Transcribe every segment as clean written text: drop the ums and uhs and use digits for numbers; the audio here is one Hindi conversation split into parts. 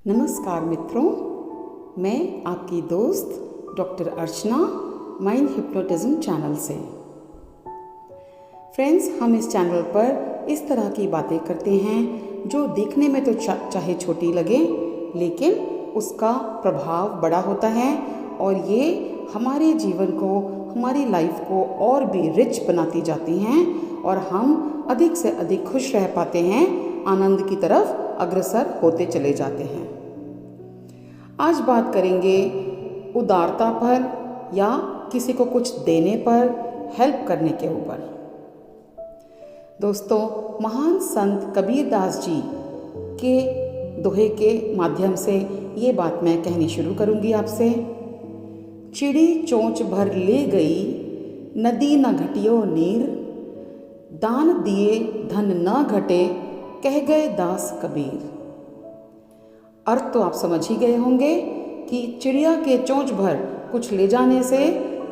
नमस्कार मित्रों, मैं आपकी दोस्त डॉक्टर अर्चना माइंड हिप्नोटिज्म चैनल से। फ्रेंड्स, हम इस चैनल पर इस तरह की बातें करते हैं जो देखने में तो चाहे छोटी लगे, लेकिन उसका प्रभाव बड़ा होता है और ये हमारे जीवन को, हमारी लाइफ को और भी रिच बनाती जाती हैं और हम अधिक से अधिक खुश रह पाते हैं, आनंद की तरफ अग्रसर होते चले जाते हैं। आज बात करेंगे उदारता पर या किसी को कुछ देने पर, हेल्प करने के ऊपर। दोस्तों, महान संत कबीर दास जी के दोहे के माध्यम से ये बात मैं कहनी शुरू करूंगी आपसे। चिड़ी चोंच भर ले गई, नदी न घटियो नीर, दान दिए धन न घटे, कह गए दास कबीर। अर्थ तो आप समझ ही गए होंगे कि चिड़िया के चोंच भर कुछ ले जाने से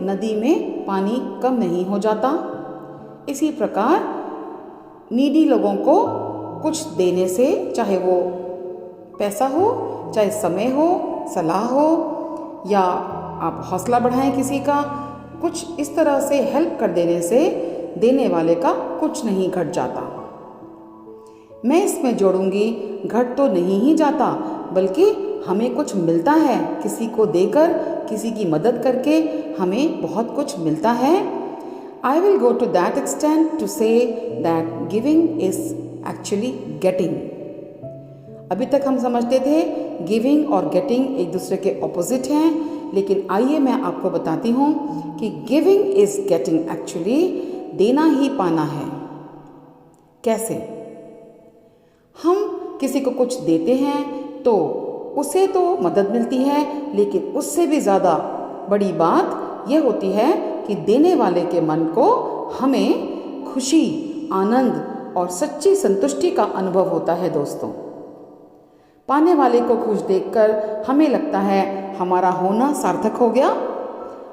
नदी में पानी कम नहीं हो जाता। इसी प्रकार नीडी लोगों को कुछ देने से, चाहे वो पैसा हो, चाहे समय हो, सलाह हो, या आप हौसला बढ़ाएं किसी का, कुछ इस तरह से हेल्प कर देने से देने वाले का कुछ नहीं घट जाता। मैं इसमें जोड़ूंगी, घट तो नहीं ही जाता बल्कि हमें कुछ मिलता है। किसी को देकर, किसी की मदद करके हमें बहुत कुछ मिलता है। I will go to that extent to say that giving is actually getting. अभी तक हम समझते थे गिविंग और गेटिंग एक दूसरे के ऑपोजिट हैं, लेकिन आइए मैं आपको बताती हूँ कि गिविंग इज गेटिंग, एक्चुअली देना ही पाना है। कैसे? हम किसी को कुछ देते हैं तो उसे तो मदद मिलती है, लेकिन उससे भी ज़्यादा बड़ी बात यह होती है कि देने वाले के मन को हमें खुशी, आनंद और सच्ची संतुष्टि का अनुभव होता है। दोस्तों, पाने वाले को खुश देखकर हमें लगता है हमारा होना सार्थक हो गया,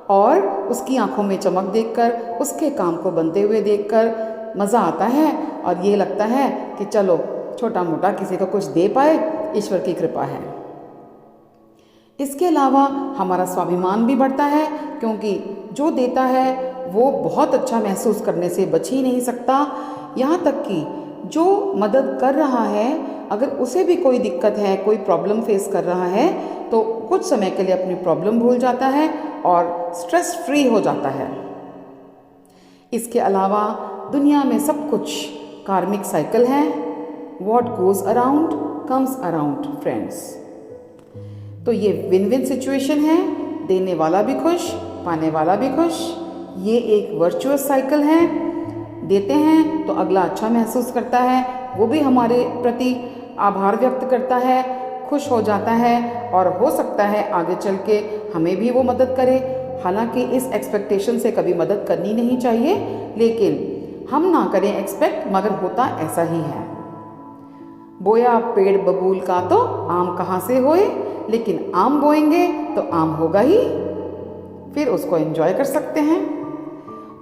और उसकी आंखों में चमक देखकर, उसके काम को बनते हुए देखकर मज़ा आता है और ये लगता है कि चलो छोटा मोटा किसी को कुछ दे पाए, ईश्वर की कृपा है। इसके अलावा हमारा स्वाभिमान भी बढ़ता है, क्योंकि जो देता है वो बहुत अच्छा महसूस करने से बच ही नहीं सकता। यहाँ तक कि जो मदद कर रहा है, अगर उसे भी कोई दिक्कत है, कोई प्रॉब्लम फेस कर रहा है, तो कुछ समय के लिए अपनी प्रॉब्लम भूल जाता है और स्ट्रेस फ्री हो जाता है। इसके अलावा दुनिया में सब कुछ कार्मिक साइकिल है। What goes around comes around, friends. तो ये विन विन सिचुएशन है, देने वाला भी खुश, पाने वाला भी खुश। ये एक वर्चुअस साइकिल है। देते हैं तो अगला अच्छा महसूस करता है, वो भी हमारे प्रति आभार व्यक्त करता है, खुश हो जाता है, और हो सकता है आगे चल के हमें भी वो मदद करे। हालांकि इस एक्सपेक्टेशन से कभी मदद करनी नहीं चाहिए, लेकिन हम ना करें एक्सपेक्ट, मगर होता ऐसा ही है। बोया पेड़ बबूल का तो आम कहाँ से होए, लेकिन आम बोएंगे तो आम होगा ही, फिर उसको एंजॉय कर सकते हैं।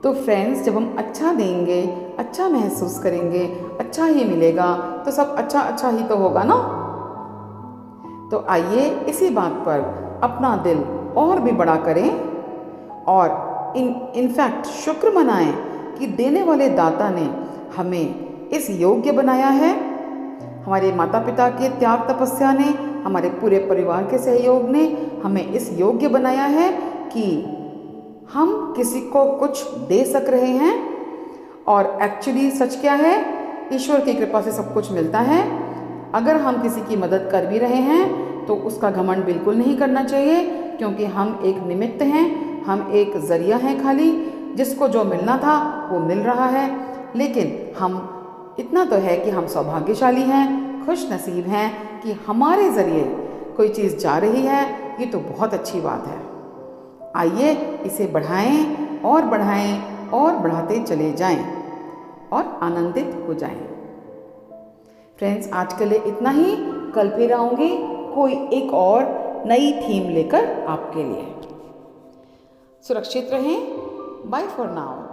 तो फ्रेंड्स, जब हम अच्छा देंगे, अच्छा महसूस करेंगे, अच्छा ही मिलेगा, तो सब अच्छा अच्छा ही तो होगा ना। तो आइए इसी बात पर अपना दिल और भी बड़ा करें और इनफैक्ट शुक्र मनाएं कि देने वाले दाता ने हमें इस योग्य बनाया है। हमारे माता पिता के त्याग तपस्या ने, हमारे पूरे परिवार के सहयोग ने हमें इस योग्य बनाया है कि हम किसी को कुछ दे सक रहे हैं। और एक्चुअली सच क्या है, ईश्वर की कृपा से सब कुछ मिलता है। अगर हम किसी की मदद कर भी रहे हैं तो उसका घमंड बिल्कुल नहीं करना चाहिए, क्योंकि हम एक निमित्त हैं, हम एक जरिया हैं खाली। जिसको जो मिलना था वो मिल रहा है, लेकिन हम इतना तो है कि हम सौभाग्यशाली हैं, खुश नसीब हैं कि हमारे ज़रिए कोई चीज़ जा रही है। ये तो बहुत अच्छी बात है। आइए इसे बढ़ाएं और बढ़ाएं और बढ़ाते चले जाएं और आनंदित हो जाएं। फ्रेंड्स, आज के लिए इतना ही। कल फिर आऊँगी कोई एक और नई थीम लेकर आपके लिए। सुरक्षित रहें। Bye for now.